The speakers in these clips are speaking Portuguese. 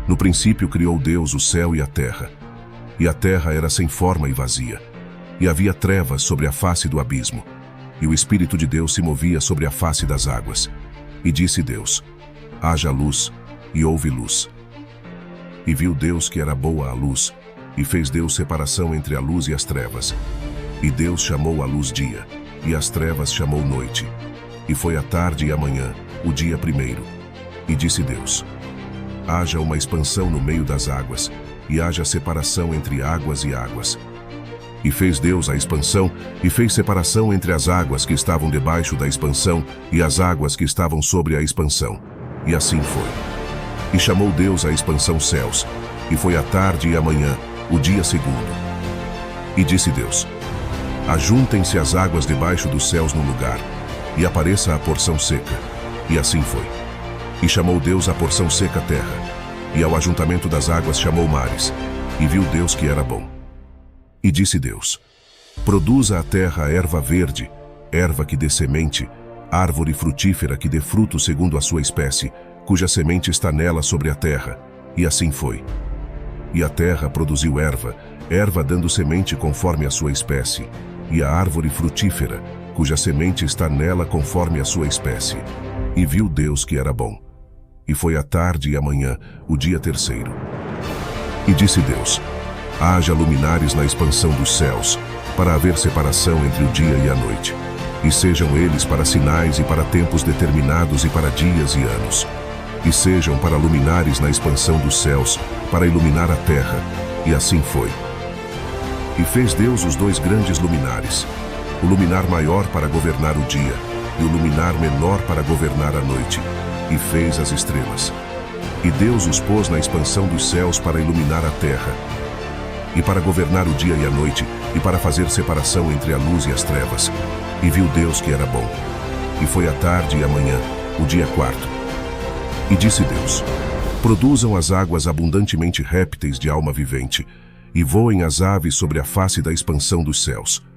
No princípio criou Deus o céu e a terra era sem forma e vazia, e havia trevas sobre a face do abismo, e o Espírito de Deus se movia sobre a face das águas. E disse Deus: haja luz, e houve luz. E viu Deus que era boa a luz, e fez Deus separação entre a luz e as trevas. E Deus chamou a luz dia, e as trevas chamou noite. E foi a tarde e a manhã, o dia primeiro. E disse Deus: haja uma expansão no meio das águas, e haja separação entre águas e águas. E fez Deus a expansão, e fez separação entre as águas que estavam debaixo da expansão e as águas que estavam sobre a expansão. E assim foi. E chamou Deus a expansão céus, e foi a tarde e a manhã, o dia segundo. E disse Deus: ajuntem-se as águas debaixo dos céus num lugar, e apareça a porção seca. E assim foi. E chamou Deus a porção seca terra, e ao ajuntamento das águas chamou mares. E viu Deus que era bom. E disse Deus: produza a terra erva verde, erva que dê semente, árvore frutífera que dê fruto segundo a sua espécie, cuja semente está nela sobre a terra. E assim foi. E a terra produziu erva, erva dando semente conforme a sua espécie, e a árvore frutífera, cuja semente está nela conforme a sua espécie. E viu Deus que era bom. E foi a tarde e a manhã, o dia terceiro. E disse Deus: haja luminares na expansão dos céus, para haver separação entre o dia e a noite, e sejam eles para sinais e para tempos determinados e para dias e anos, e sejam para luminares na expansão dos céus, para iluminar a terra. E assim foi. E fez Deus os dois grandes luminares, o luminar maior para governar o dia, e o luminar menor para governar a noite, e fez as estrelas. E Deus os pôs na expansão dos céus para iluminar a terra, e para governar o dia e a noite, e para fazer separação entre a luz e as trevas. E viu Deus que era bom. E foi a tarde e a manhã, o dia quarto. E disse Deus: produzam as águas abundantemente répteis de alma vivente, e voem as aves sobre a face da expansão dos céus.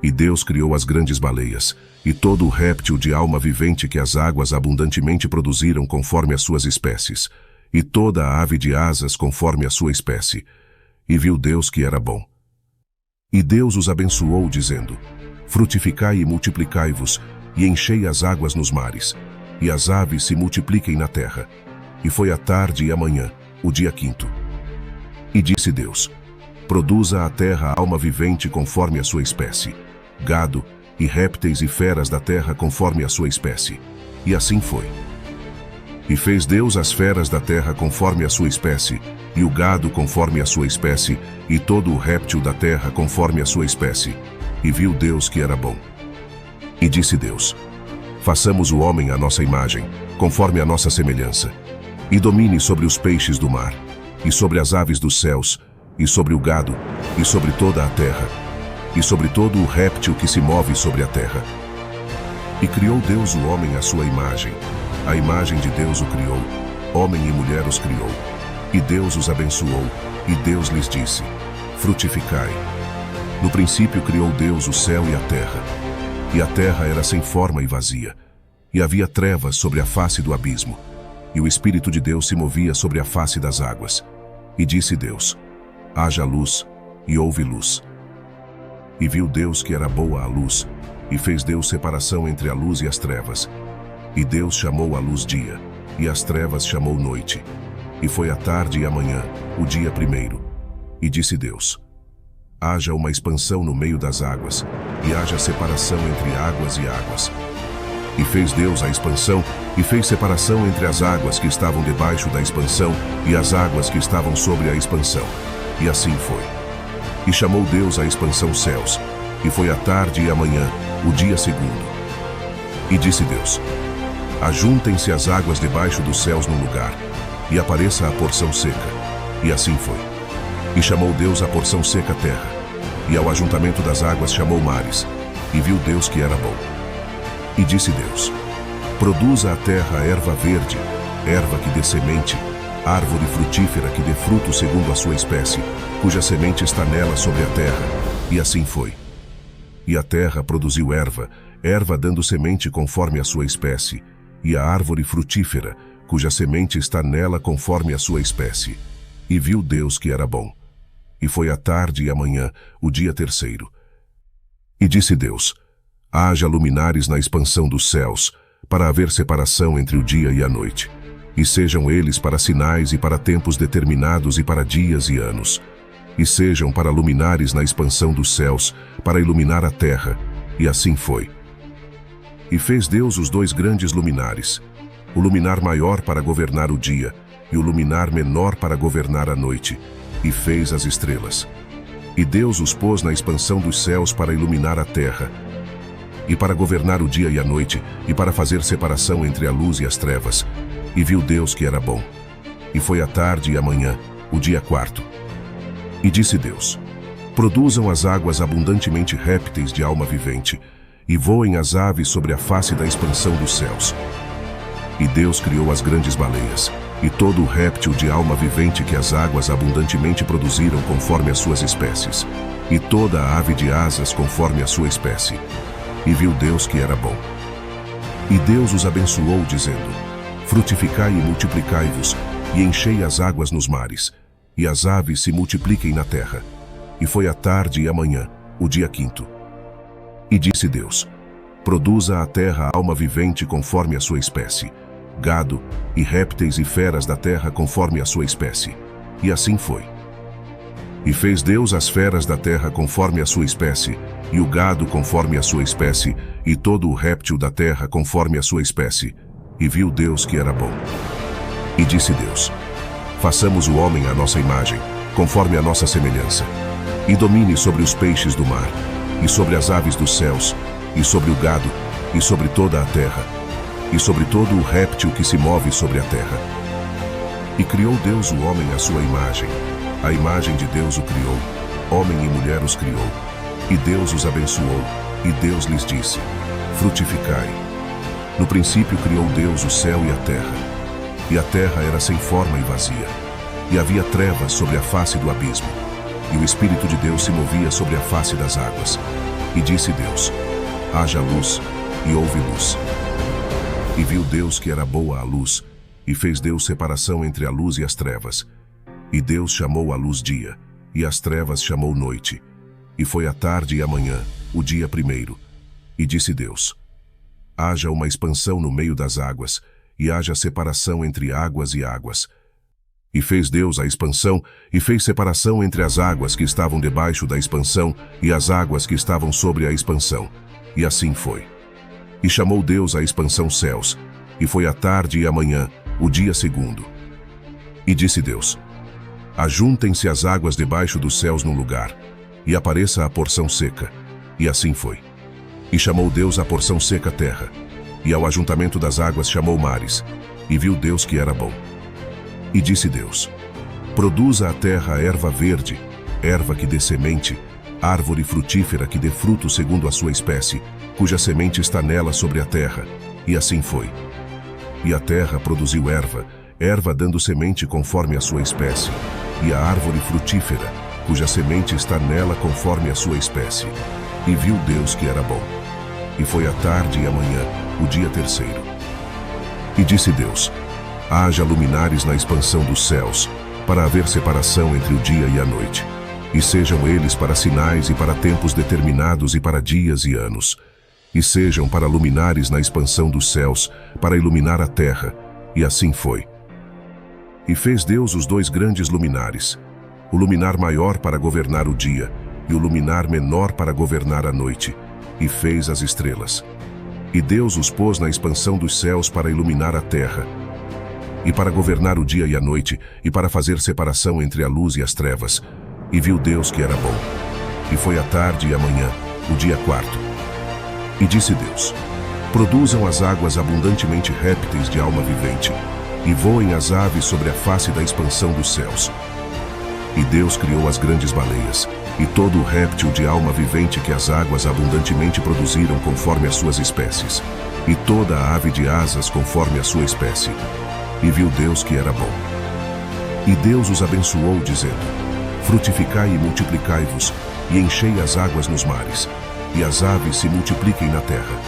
E Deus criou as grandes baleias, e todo o réptil de alma vivente que as águas abundantemente produziram conforme as suas espécies, e toda a ave de asas conforme a sua espécie. E viu Deus que era bom. E Deus os abençoou, dizendo: frutificai e multiplicai-vos, e enchei as águas nos mares, e as aves se multipliquem na terra. E foi a tarde e a manhã, o dia quinto. E disse Deus: produza a terra alma vivente conforme a sua espécie, gado, e répteis e feras da terra conforme a sua espécie. E assim foi. E fez Deus as feras da terra conforme a sua espécie, e o gado conforme a sua espécie, e todo o réptil da terra conforme a sua espécie. E viu Deus que era bom. E disse Deus: façamos o homem à nossa imagem, conforme a nossa semelhança, e domine sobre os peixes do mar, e sobre as aves dos céus, e sobre o gado, e sobre toda a terra, e sobre todo o réptil que se move sobre a terra. E criou Deus o homem à sua imagem, a imagem de Deus o criou, homem e mulher os criou. E Deus os abençoou, e Deus lhes disse: frutificai. No princípio criou Deus o céu e a terra era sem forma e vazia, e havia trevas sobre a face do abismo, e o Espírito de Deus se movia sobre a face das águas. E disse Deus: haja luz, e houve luz. E viu Deus que era boa a luz, e fez Deus separação entre a luz e as trevas. E Deus chamou a luz dia, e as trevas chamou noite. E foi a tarde e a manhã, o dia primeiro. E disse Deus: haja uma expansão no meio das águas, e haja separação entre águas e águas. E fez Deus a expansão, e fez separação entre as águas que estavam debaixo da expansão e as águas que estavam sobre a expansão. E assim foi. E chamou Deus a expansão céus, e foi a tarde e a manhã, o dia segundo. E disse Deus: ajuntem-se as águas debaixo dos céus num lugar, e apareça a porção seca. E assim foi. E chamou Deus a porção seca terra, e ao ajuntamento das águas chamou mares. E viu Deus que era bom. E disse Deus: produza a terra erva verde, erva que dê semente, árvore frutífera que dê fruto segundo a sua espécie, cuja semente está nela sobre a terra. E assim foi. E a terra produziu erva, erva dando semente conforme a sua espécie, e a árvore frutífera, cuja semente está nela conforme a sua espécie. E viu Deus que era bom. E foi a tarde e a manhã, o dia terceiro. E disse Deus: haja luminares na expansão dos céus, para haver separação entre o dia e a noite. E sejam eles para sinais e para tempos determinados e para dias e anos. E sejam para luminares na expansão dos céus, para iluminar a terra. E assim foi. E fez Deus os dois grandes luminares, o luminar maior para governar o dia, e o luminar menor para governar a noite, e fez as estrelas. E Deus os pôs na expansão dos céus para iluminar a terra, e para governar o dia e a noite, e para fazer separação entre a luz e as trevas. E viu Deus que era bom. E foi a tarde e a manhã, o dia quarto. E disse Deus: produzam as águas abundantemente répteis de alma vivente, e voem as aves sobre a face da expansão dos céus. E Deus criou as grandes baleias, e todo o réptil de alma vivente que as águas abundantemente produziram conforme as suas espécies, e toda a ave de asas conforme a sua espécie. E viu Deus que era bom. E Deus os abençoou, dizendo: frutificai e multiplicai-vos, e enchei as águas nos mares, e as aves se multipliquem na terra. E foi a tarde e a manhã, o dia quinto. E disse Deus: produza a terra alma vivente conforme a sua espécie, gado, e répteis e feras da terra conforme a sua espécie. E assim foi. E fez Deus as feras da terra conforme a sua espécie, e o gado conforme a sua espécie, e todo o réptil da terra conforme a sua espécie. E viu Deus que era bom. E disse Deus: façamos o homem à nossa imagem, conforme a nossa semelhança, e domine sobre os peixes do mar, e sobre as aves dos céus, e sobre o gado, e sobre toda a terra, e sobre todo o réptil que se move sobre a terra. E criou Deus o homem à sua imagem, a imagem de Deus o criou, homem e mulher os criou. E Deus os abençoou, e Deus lhes disse: frutificai. No princípio criou Deus o céu e a terra. E a terra era sem forma e vazia, e havia trevas sobre a face do abismo, e o Espírito de Deus se movia sobre a face das águas. E disse Deus: haja luz, e houve luz. E viu Deus que era boa a luz, e fez Deus separação entre a luz e as trevas. E Deus chamou a luz dia, e as trevas chamou noite. E foi a tarde e a manhã, o dia primeiro. E disse Deus: haja uma expansão no meio das águas, e haja separação entre águas e águas. E fez Deus a expansão, e fez separação entre as águas que estavam debaixo da expansão e as águas que estavam sobre a expansão. E assim foi. E chamou Deus a expansão céus, e foi a tarde e a manhã, o dia segundo. E disse Deus: ajuntem-se as águas debaixo dos céus num lugar, e apareça a porção seca. E assim foi. E chamou Deus a porção seca terra, e ao ajuntamento das águas chamou mares, e viu Deus que era bom. E disse Deus: produza a terra erva verde, erva que dê semente, árvore frutífera que dê fruto segundo a sua espécie, cuja semente está nela sobre a terra. E assim foi. E a terra produziu erva, erva dando semente conforme a sua espécie, e a árvore frutífera, cuja semente está nela conforme a sua espécie. E viu Deus que era bom. E foi a tarde e a manhã, o dia terceiro. E disse Deus: haja luminares na expansão dos céus, para haver separação entre o dia e a noite, e sejam eles para sinais e para tempos determinados e para dias e anos, e sejam para luminares na expansão dos céus, para iluminar a terra. E assim foi. E fez Deus os dois grandes luminares, o luminar maior para governar o dia, e o luminar menor para governar a noite, e fez as estrelas. E Deus os pôs na expansão dos céus para iluminar a terra, e para governar o dia e a noite, e para fazer separação entre a luz e as trevas. E viu Deus que era bom. E foi a tarde e a manhã, o dia quarto. E disse Deus: produzam as águas abundantemente répteis de alma vivente, e voem as aves sobre a face da expansão dos céus. E Deus criou as grandes baleias, e todo o réptil de alma vivente que as águas abundantemente produziram conforme as suas espécies, e toda a ave de asas conforme a sua espécie. E viu Deus que era bom. E Deus os abençoou, dizendo: frutificai e multiplicai-vos, e enchei as águas nos mares, e as aves se multipliquem na terra.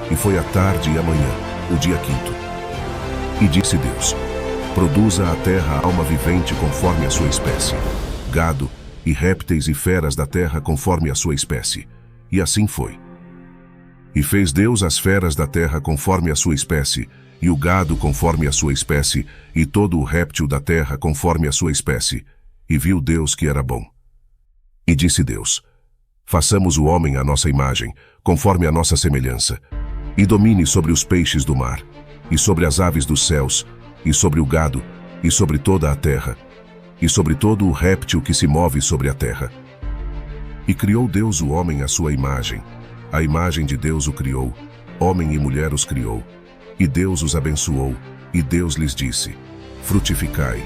E foi a tarde e a manhã, o dia quinto. E disse Deus: produza a terra alma vivente conforme a sua espécie, gado, e répteis e feras da terra conforme a sua espécie. E assim foi. E fez Deus as feras da terra conforme a sua espécie, e o gado conforme a sua espécie, e todo o réptil da terra conforme a sua espécie. E viu Deus que era bom. E disse Deus: façamos o homem à nossa imagem, conforme a nossa semelhança, e domine sobre os peixes do mar, e sobre as aves dos céus, e sobre o gado, e sobre toda a terra, e sobre todo o réptil que se move sobre a terra. E criou Deus o homem à sua imagem. A imagem de Deus o criou, homem e mulher os criou. E Deus os abençoou, e Deus lhes disse: frutificai,